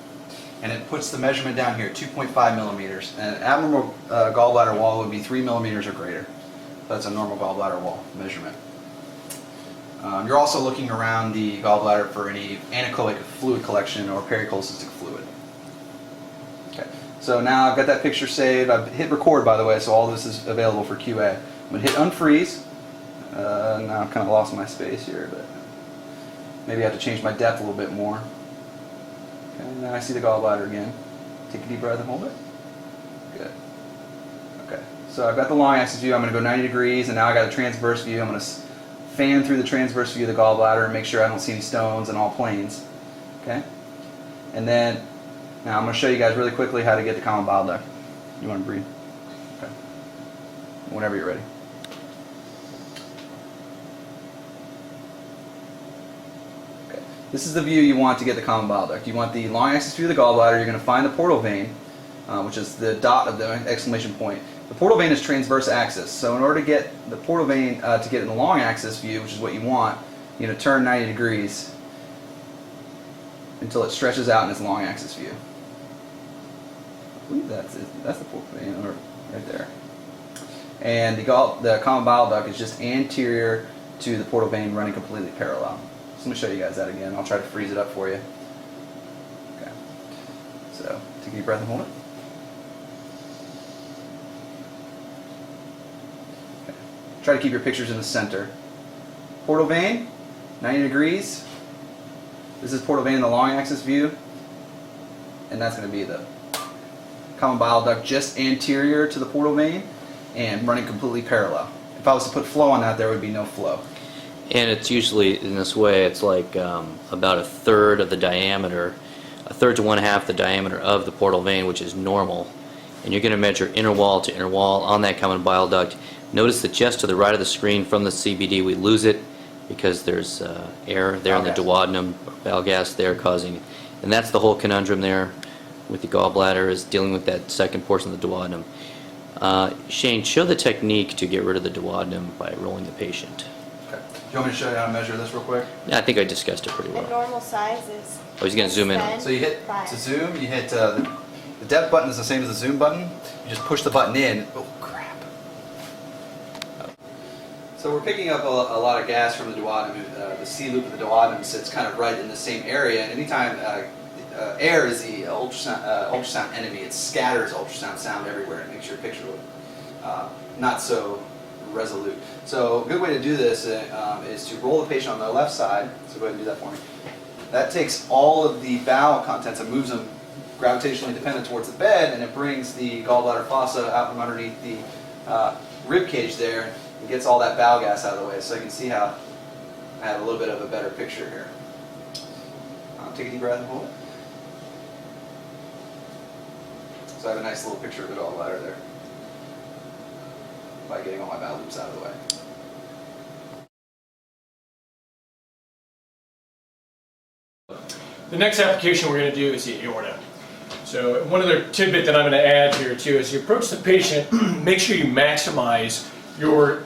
and it puts the measurement down here, 2.5 millimeters. And an abnormal gallbladder wall would be 3 millimeters or greater. That's a normal gallbladder wall measurement. You're also looking around the gallbladder for any anechoic fluid collection or pericholecystic fluid. Okay, so now I've got that picture saved. I've hit record, by the way, so all this is available for QA. I'm going to hit unfreeze. Now I've kind of lost my space here, but maybe I have to change my depth a little bit more. Okay, and then I see the gallbladder again. Take a deep breath and hold it. Good. Okay, so I've got the long axis view. I'm going to go 90 degrees, and now I got a transverse view. I'm going to fan through the transverse view of the gallbladder and make sure I don't see any stones in all planes. Okay, and then now I'm going to show you guys really quickly how to get the common bile duct. You want to breathe? Okay. Whenever you're ready. Okay. This is the view you want to get the common bile duct. You want the long axis view of the gallbladder. You're going to find the portal vein, which is the dot of the exclamation point. The portal vein is transverse axis, so in order to get the portal vein to get in the long axis view, which is what you want, you're going to turn 90 degrees until it stretches out in its long axis view. I believe that's the portal vein right there. And the common bile duct is just anterior to the portal vein, running completely parallel. So let me show you guys that again. I'll try to freeze it up for you. Okay. So take a deep breath and hold it. Try to keep your pictures in the center. Portal vein, 90 degrees. This is portal vein in the long axis view. And that's going to be the common bile duct just anterior to the portal vein and running completely parallel. If I was to put flow on that, there would be no flow. And it's usually, in this way, it's like about a third of the diameter, a third to 1/2 the diameter of the portal vein, which is normal. And you're going to measure inner wall to inner wall on that common bile duct. Notice that just to the right of the screen from the CBD, we lose it because there's air there in the duodenum, bile gas there causing, and that's the whole conundrum there with the gallbladder, is dealing with that second portion of the duodenum. Shane, show the technique to get rid of the duodenum by rolling the patient. Okay. Do you want me to show you how to measure this real quick? Yeah, I think I discussed it pretty The well. normal size is. Oh, he's going to zoom in on it. So you hit to zoom, you hit the depth button is the same as the zoom button. You just push the button in. Oh crap. So we're picking up a lot of gas from the duodenum. The C loop of the duodenum sits kind of right in the same area. And anytime air is the ultrasound enemy, it scatters ultrasound sound everywhere and makes your picture look not so resolute. So a good way to do this is to roll the patient on the left side. So go ahead and do that for me. That takes all of the bowel contents and moves them gravitationally dependent towards the bed, and it brings the gallbladder fossa out from underneath the rib cage there and gets all that bowel gas out of the way. So you can see how I have a little bit of a better picture here. Take a deep breath and hold it. So I have a nice little picture of the gallbladder there by getting all my bowel loops out of the way. The next application we're going to do is the aorta. So one other tidbit that I'm going to add here too is you approach the patient, make sure you maximize your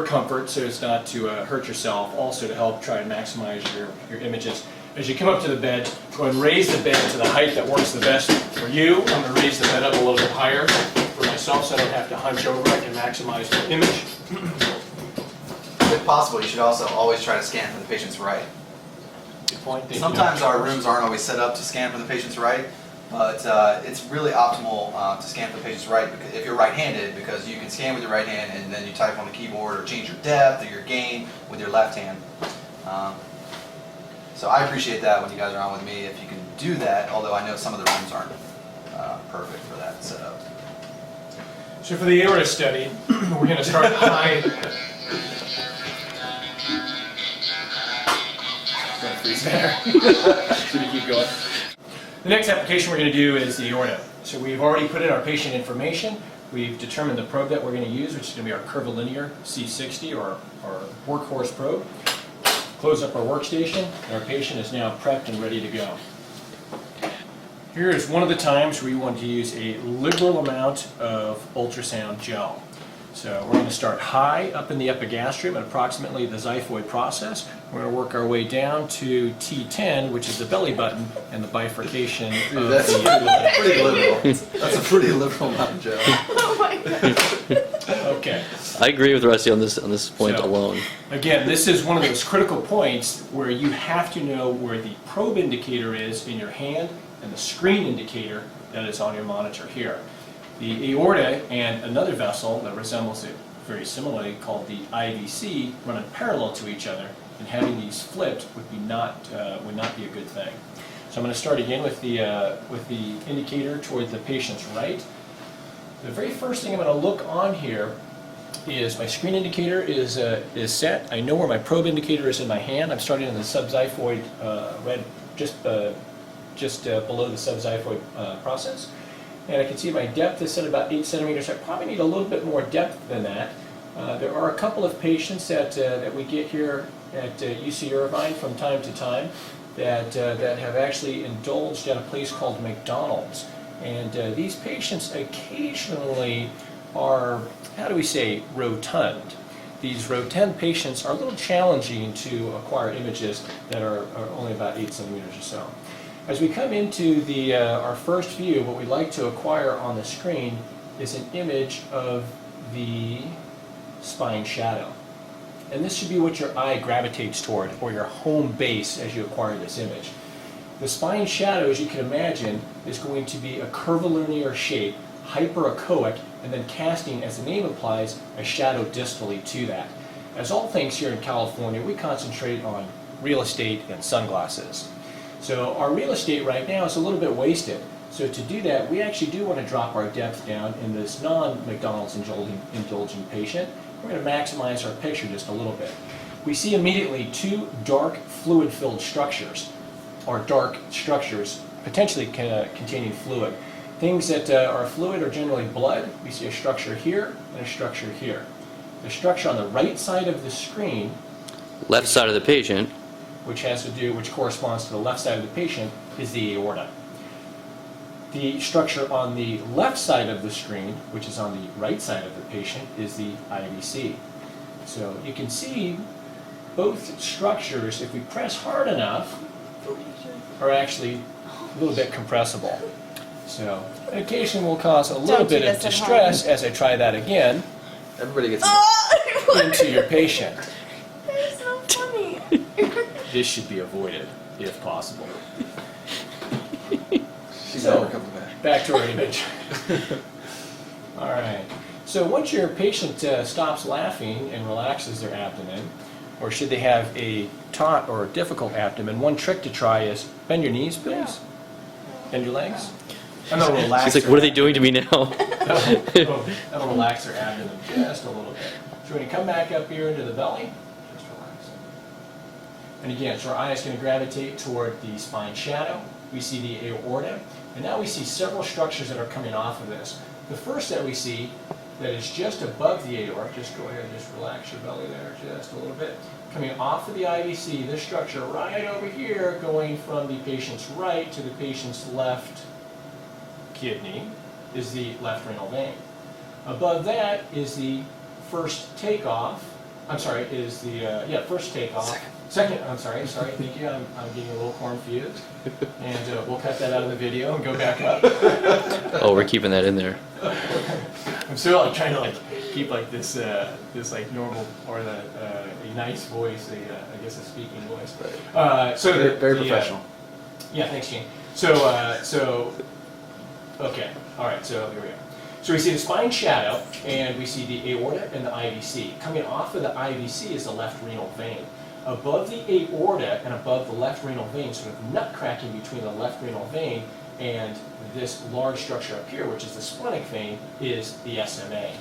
comfort so as not to hurt yourself, also to help try and maximize your images. As you come up to the bed, go and raise the bed to the height that works the best for you. I'm going to raise the bed up a little bit higher for myself so I don't have to hunch over. I can maximize the image. If possible, you should also always try to scan for the patient's right. Good point. Thank you. Sometimes our rooms aren't always set up to scan for the patient's right, but it's really optimal to scan for the patient's right if you're right-handed, because you can scan with your right hand and then you type on the keyboard or change your depth or your gain with your left hand. So I appreciate that when you guys are on with me if you can do that, although I know some of the rooms aren't perfect for that setup. So for the aorta study, we're going to start high. Going to freeze there. Should we keep going? The next application we're going to do is the aorta. So we've already put in our patient information. We've determined the probe that we're going to use, which is going to be our curvilinear C60 or our workhorse probe. Close up our workstation, and our patient is now prepped and ready to go. Here is one of the times where we want to use a liberal amount of ultrasound gel. So we're going to start high up in the epigastrium at approximately the xiphoid process. We're going to work our way down to T10, which is the belly button and the bifurcation of That's the... pretty liberal. That's a pretty liberal amount of gel. Oh my god. Okay. I agree with Rusty on this point So, alone. Again, this is one of those critical points where you have to know where the probe indicator is in your hand and the screen indicator that is on your monitor here. The aorta and another vessel that resembles it very similarly, called the IVC, running parallel to each other, and having these flipped would not be a good thing. So I'm going to start again with the indicator toward the patient's right. The very first thing I'm going to look on here is my screen indicator is set. I know where my probe indicator is in my hand. I'm starting in the subxiphoid red, just below the subxiphoid process. And I can see my depth is set about 8 centimeters. I probably need a little bit more depth than that. There are a couple of patients that we get here at UC Irvine from time to time that have actually indulged at a place called McDonald's. And these patients occasionally are, how do we say, rotund. These rotund patients are a little challenging to acquire images that are only about 8 centimeters or so. As we come into our first view, what we'd like to acquire on the screen is an image of the spine shadow. And this should be what your eye gravitates toward, or your home base as you acquire this image. The spine shadow, as you can imagine, is going to be a curvilinear shape, hyperechoic, and then casting, as the name implies, a shadow distally to that. As all things here in California, we concentrate on real estate and sunglasses. So our real estate right now is a little bit wasted. So to do that, we actually do want to drop our depth down in this non-McDonald's indulging patient. We're going to maximize our picture just a little bit. we see immediately two dark fluid-filled structures, or dark structures potentially containing fluid. Things that are fluid are generally blood. We see a structure here and a structure here. The structure on the right side of the screen, Left side of the patient. which corresponds to the left side of the patient, is the aorta. The structure on the left side of the screen, which is on the right side of the patient, is the IVC. So you can see both structures, if we press hard enough, are actually a little bit compressible. So medication will cause a little Don't do bit of this at distress as I try that again Everybody gets. into your patient. They're so funny. This should be avoided if possible. She's So- never coming back. Back to our image. All right. So once your patient stops laughing and relaxes their abdomen, or should they have a taut or difficult abdomen, one trick to try is bend your knees, please. Bend your legs. And that'll relax. She's like, their what are they doing to me now? that'll relax their abdomen just a little bit. So when you come back up here into the belly, just relax it. And again, so our eye is going to gravitate toward the spine shadow. We see the aorta. And now we see several structures that are coming off of this. The first that we see that is just above the aorta, just go ahead and just relax your belly there just a little bit. Coming off of the IVC, this structure right over here going from the patient's right to the patient's left kidney is the left renal vein. Above that is the first takeoff. I'm sorry, is the, first takeoff. Second, I'm sorry, thank you, I'm getting a little confused. And we'll cut that out of the video and go back up. Oh, we're keeping that in there. I'm still like trying to like keep like this like normal or a nice voice, I guess a speaking voice. So Very professional. Yeah, thanks, Gene. Okay, all right, so here we go. So we see the spine shadow, and we see the aorta and the IVC. Coming off of the IVC is the left renal vein. Above the aorta and above the left renal vein, sort of nut cracking between the left renal vein and this large structure up here, which is the splenic vein, is the SMA.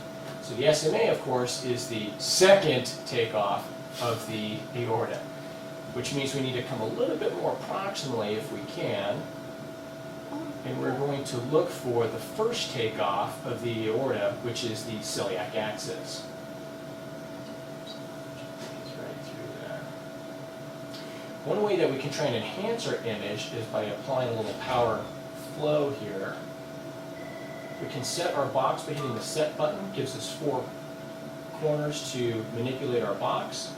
So the SMA, of course, is the second takeoff of the aorta, which means we need to come a little bit more proximally if we can. And we're going to look for the first takeoff of the aorta, which is the celiac axis. It's right through there. One way that we can try and enhance our image is by applying a little power flow here. We can set our box by hitting the set button. It gives us 4 corners to manipulate our box.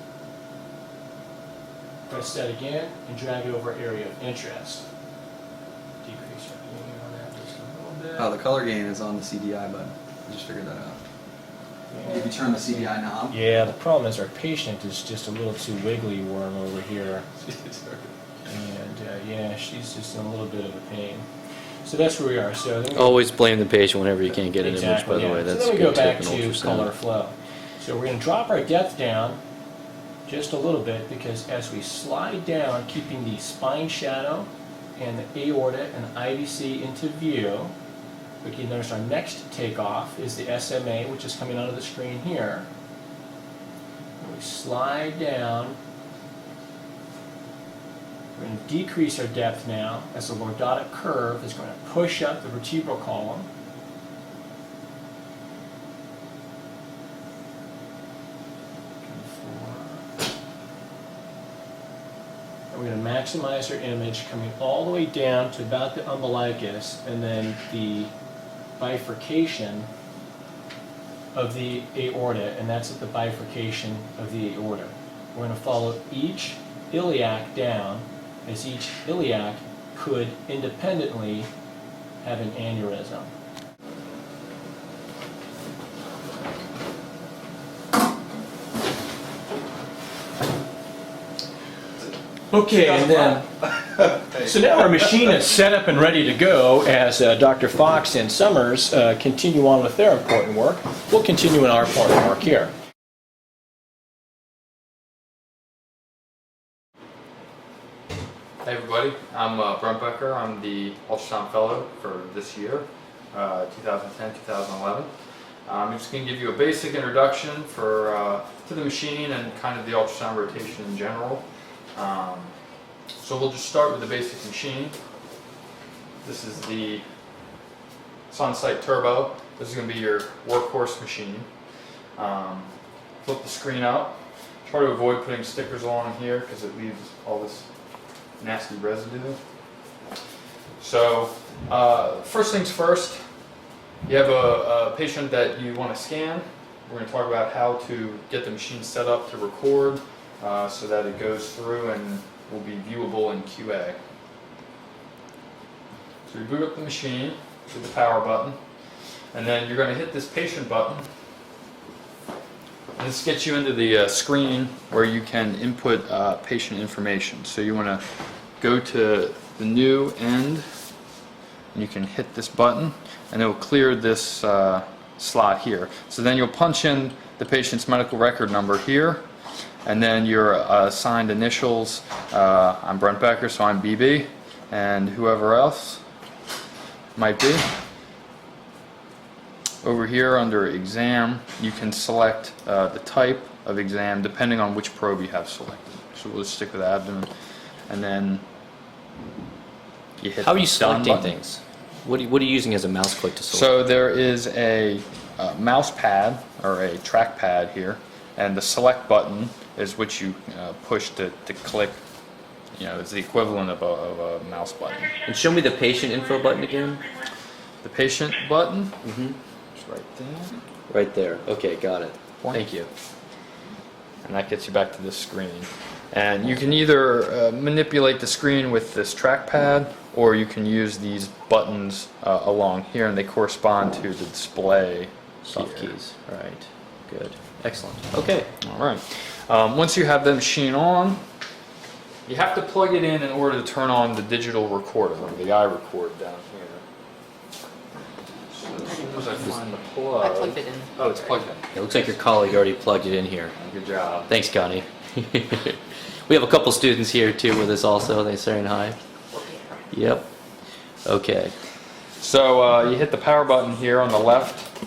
Press set again and drag it over area of interest. Decrease our gain on that just a little bit. Oh, the color gain is on the CDI button. I just figured that out. If you turn the CDI knob. Yeah, the problem is our patient is just a little too wiggly worm over here. And yeah, she's just in a little bit of a pain. So that's where we are. So then we Always blame the patient whenever you can't get an image, Exactly, by the yeah. way. That's so a then we go good back tip in to ultrasound. color flow. So we're going to drop our depth down just a little bit, because as we slide down, keeping the spine shadow and the aorta and the IVC into view, we can notice our next takeoff is the SMA, which is coming onto the screen here. And we slide down. We're going to decrease our depth now as the lordotic curve is going to push up the vertebral column. And we're going to maximize our image coming all the way down to about the umbilicus, and then the bifurcation of the aorta, and that's at the bifurcation of the aorta. We're going to follow each iliac down, as each iliac could independently have an aneurysm. Okay, and then, so now our machine is set up and ready to go as Dr. Fox and Summers continue on with their important work. We'll continue in our important work here. Hey everybody, I'm Brent Becker. I'm the Ultrasound Fellow for this year, 2010-2011. I'm just going to give you a basic introduction to the machine and kind of the ultrasound rotation in general. So we'll just start with the basic machine. This is the Sunsite Turbo. This is going to be your workhorse machine. Flip the screen up. Try to avoid putting stickers along here because it leaves all this nasty residue. So first things first, you have a patient that you want to scan. We're going to talk about how to get the machine set up to record so that it goes through and will be viewable in QA. So you boot up the machine with the power button, and then you're going to hit this patient button. And this gets you into the screen where you can input patient information. So you want to go to the new end, and you can hit this button, and it will clear this slot here. So then you'll punch in the patient's medical record number here, and then your assigned initials. I'm Brent Becker, so I'm BB, and whoever else might be. Over here under exam, you can select the type of exam depending on which probe you have selected. So we'll just stick with abdomen, and then you hit How are you the done selecting button. things? What are you using as a mouse click to select? So there is a mouse pad or a track pad here, and the select button is what you push to click. You know, it's the equivalent of a mouse button. And show me the patient info button again. The patient button, Mm-hmm. is right there. Right there. Okay, got it. Thank you. And that gets you back to this screen. And you can either manipulate the screen with this trackpad, or you can use these buttons along here, and they correspond to the display Soft here. keys. Right. Good. Excellent. Okay. All right. Once you have the machine on, you have to plug it in order to turn on the digital recorder, or the iRecord down here. So as soon as I find the plug... I plugged it in. Oh, it's plugged in. It looks like your colleague already plugged it in here. Good job. Thanks, Connie. We have a couple students here too with us also. They saying hi. Yep. Okay. So you hit the power button here on the left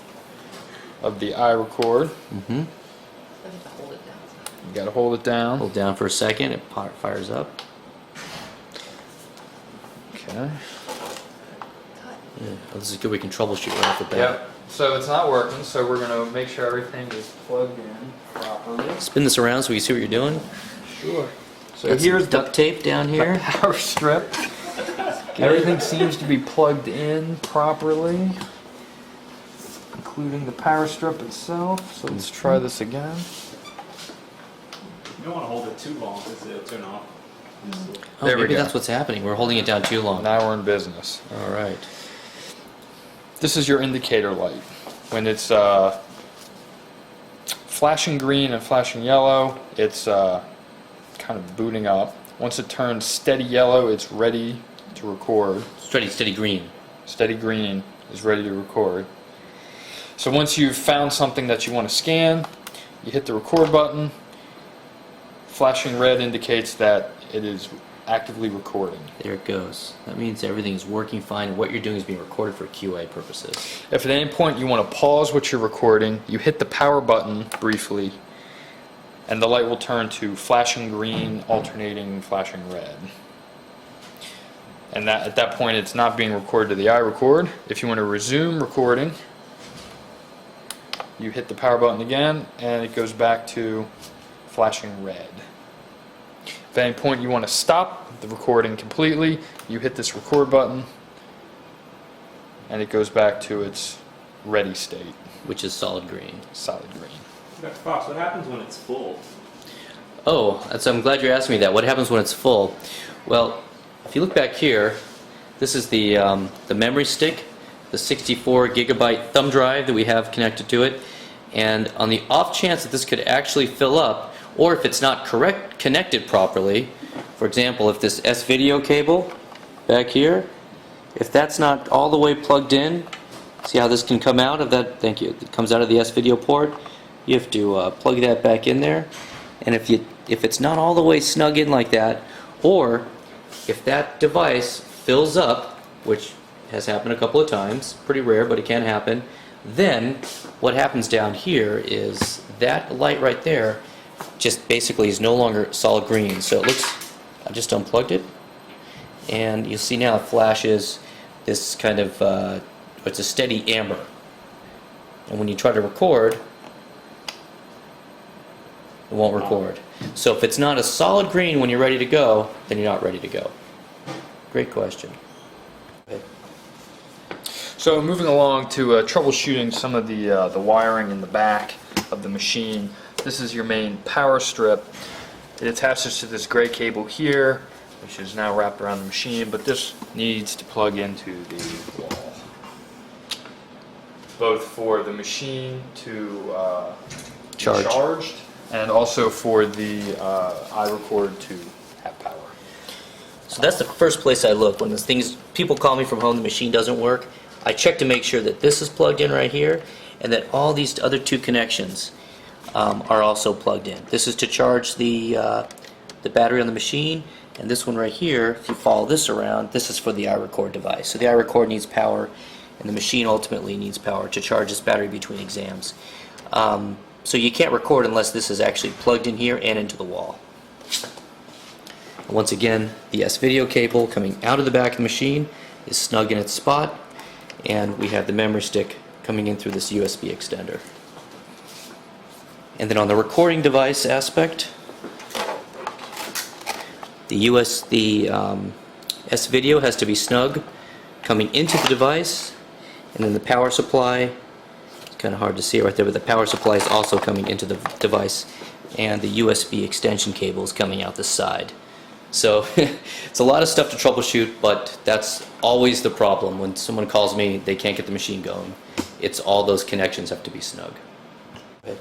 of the iRecord. Mm-hmm. I have to hold it down. You got to hold it down. Hold down for a second. It fires up. Okay. Yeah. Oh, this is good. We can troubleshoot right off the bat. Yep. So it's not working, so we're going to make sure everything is plugged in properly. Spin this around so we can see what you're doing. Sure. So Got some here's the duct tape down here. power strip. Everything seems to be plugged in properly, including the power strip itself. So let's try this again. You don't want to hold it too long because it'll turn off. Oh, There we maybe go. that's what's happening. We're holding it down too long. Now we're in business. All right. This is your indicator light. When it's flashing green and flashing yellow, it's kind of booting up. Once it turns steady yellow, it's ready to record. Steady green. Steady green is ready to record. So once you've found something that you want to scan, you hit the record button. Flashing red indicates that it is actively recording. There it goes. That means everything is working fine and what you're doing is being recorded for QA purposes. If at any point you want to pause what you're recording, you hit the power button briefly, and the light will turn to flashing green, alternating flashing red. And at that point it's not being recorded to the iRecord. If you want to resume recording, you hit the power button again, and it goes back to flashing red. If at any point you want to stop the recording completely, you hit this record button, and it goes back to its ready state. Which is solid green. Solid green. Dr. Fox, what happens when it's full? Oh, I'm glad you're asking me that. What happens when it's full? Well, if you look back here, this is the memory stick, the 64 gigabyte thumb drive that we have connected to it. And on the off chance that this could actually fill up, or if it's not connected properly, for example, if this S-video cable back here, if that's not all the way plugged in, see how this can come out of that? Thank you. It comes out of the S-video port. You have to plug that back in there. And if it's not all the way snug in like that, or if that device fills up, which has happened a couple of times, pretty rare, but it can happen, Then what happens down here is that light right there just basically is no longer solid green. So it looks, I just unplugged it, and you'll see now it flashes this kind of, it's a steady amber. And when you try to record, it won't record. So if it's not a solid green when you're ready to go, then you're not ready to go. Great question. Okay. So moving along to troubleshooting some of the wiring in the back of the machine. This is your main power strip. It attaches to this gray cable here, which is now wrapped around the machine, but this needs to plug into the wall. Both for the machine to be charged, and also for the iRecord to have power. So that's the first place I look. When people call me from home, the machine doesn't work, I check to make sure that this is plugged in right here, and that all these other two connections are also plugged in. This is to charge the battery on the machine, and this one right here, if you follow this around, this is for the iRecord device. So the iRecord needs power, and the machine ultimately needs power to charge this battery between exams. So you can't record unless this is actually plugged in here and into the wall. Once again, the S-video cable coming out of the back of the machine is snug in its spot, and we have the memory stick coming in through this USB extender. And then on the recording device aspect, the S-video has to be snug coming into the device, and then the power supply, it's kind of hard to see it right there, but the power supply is also coming into the device, and the USB extension cable is coming out the side. So it's a lot of stuff to troubleshoot, but that's always the problem. When someone calls me, they can't get the machine going. It's all those connections have to be snug. Okay.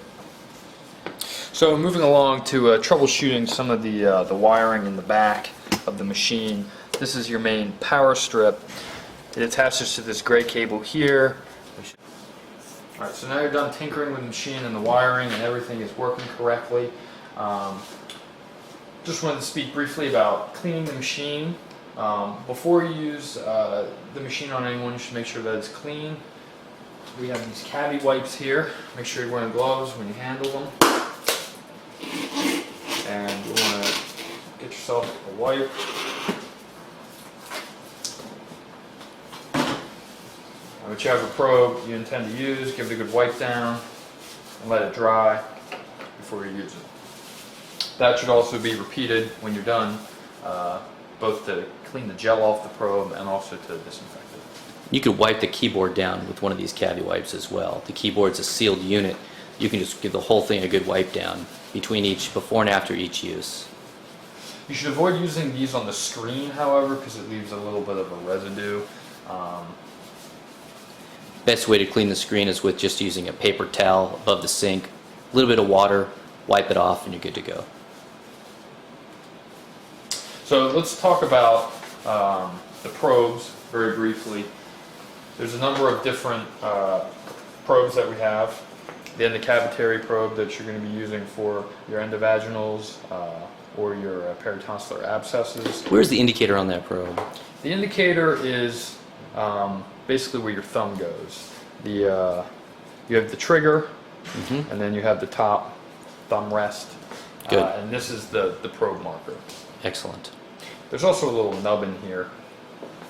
So moving along to troubleshooting some of the wiring in the back of the machine. This is your main power strip. It attaches to this gray cable here. Alright, so now you're done tinkering with the machine and the wiring and everything is working correctly. Just wanted to speak briefly about cleaning the machine. Before you use the machine on anyone, you should make sure that it's clean. We have these cavi wipes here. Make sure you're wearing gloves when you handle them. And you want to get yourself a wipe. Once you have a probe you intend to use, give it a good wipe down and let it dry before you use it. That should also be repeated when you're done, both to clean the gel off the probe and also to disinfect it. You could wipe the keyboard down with one of these cavi wipes as well. The keyboard's a sealed unit. You can just give the whole thing a good wipe down between before and after each use. You should avoid using these on the screen, however, because it leaves a little bit of a residue. Best way to clean the screen is with just using a paper towel above the sink, a little bit of water, wipe it off, and you're good to go. So let's talk about the probes very briefly. There's a number of different probes that we have. The endocavitary probe that you're going to be using for your endovaginals or your peritonsillar abscesses. Where's the indicator on that probe? The indicator is basically where your thumb goes. You have the trigger, and then you have the top thumb rest. Good. And this is the probe marker. Excellent. There's also a little nubbin here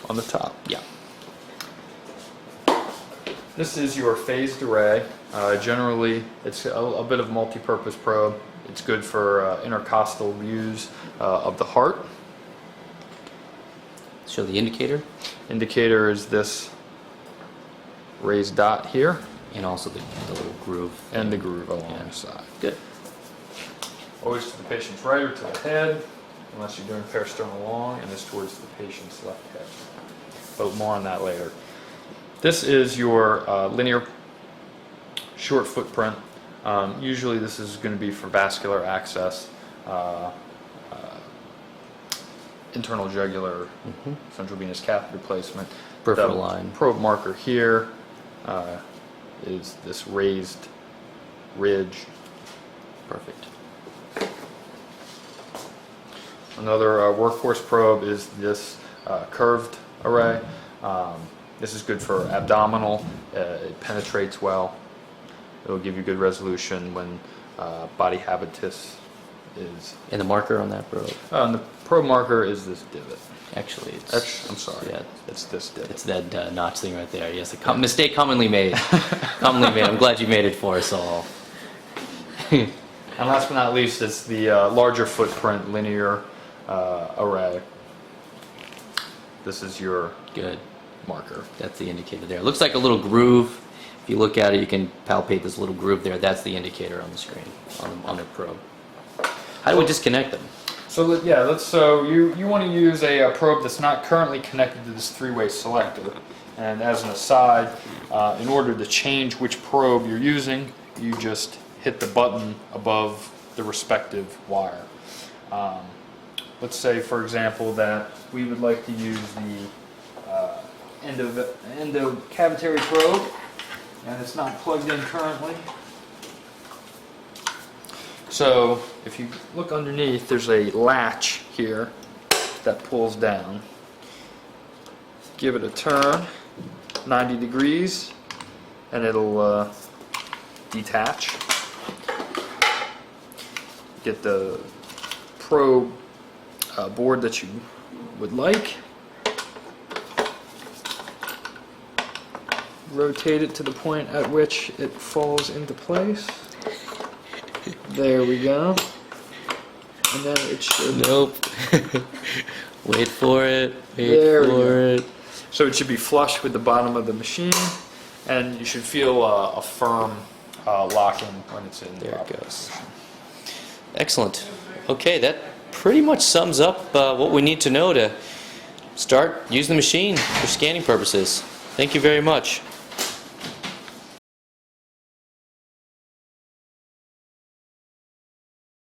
on the top. Yeah. This is your phased array. Generally, it's a bit of a multi-purpose probe. It's good for intercostal views of the heart. Show the indicator. Indicator is this raised dot here. And also the little groove. And the groove along the side. Good. Always to the patient's right or to the head, unless you're doing peristernal long, and this towards the patient's left head. But more on that later. This is your linear short footprint. Usually this is going to be for vascular access, internal jugular, central venous catheter placement. Peripheral The line. Probe marker here is this raised ridge. Perfect. Another workhorse probe is this curved array. This is good for abdominal. It penetrates well. It'll give you good resolution when body habitus is. And the marker on that probe? And the probe marker is this divot. Actually, it's... I'm sorry. Yeah, It's this divot. it's that notch thing right there. Yes, a mistake commonly made. Commonly made. I'm glad you made it for us all. And last but not least, it's the larger footprint linear array. This is your Good. marker. That's the indicator there. It looks like a little groove. If you look at it, you can palpate this little groove there. That's the indicator on the screen, on the probe. How do we disconnect them? So yeah, so you want to use a probe that's not currently connected to this three-way selector. And as an aside, in order to change which probe you're using, you just hit the button above the respective wire. Let's say, for example, that we would like to use the endocavitary probe, and it's not plugged in currently. So if you look underneath, there's a latch here that pulls down. Give it a turn, 90 degrees, and it'll detach. Get the probe board that you would like. Rotate it to the point at which it falls into place. There we go. And then it should... Nope. Wait for it. Wait There we for go. it. So it should be flush with the bottom of the machine, and you should feel a firm lock-in when it's in. There it goes. Excellent. Okay, that pretty much sums up what we need to know to start using the machine for scanning purposes. Thank you very much.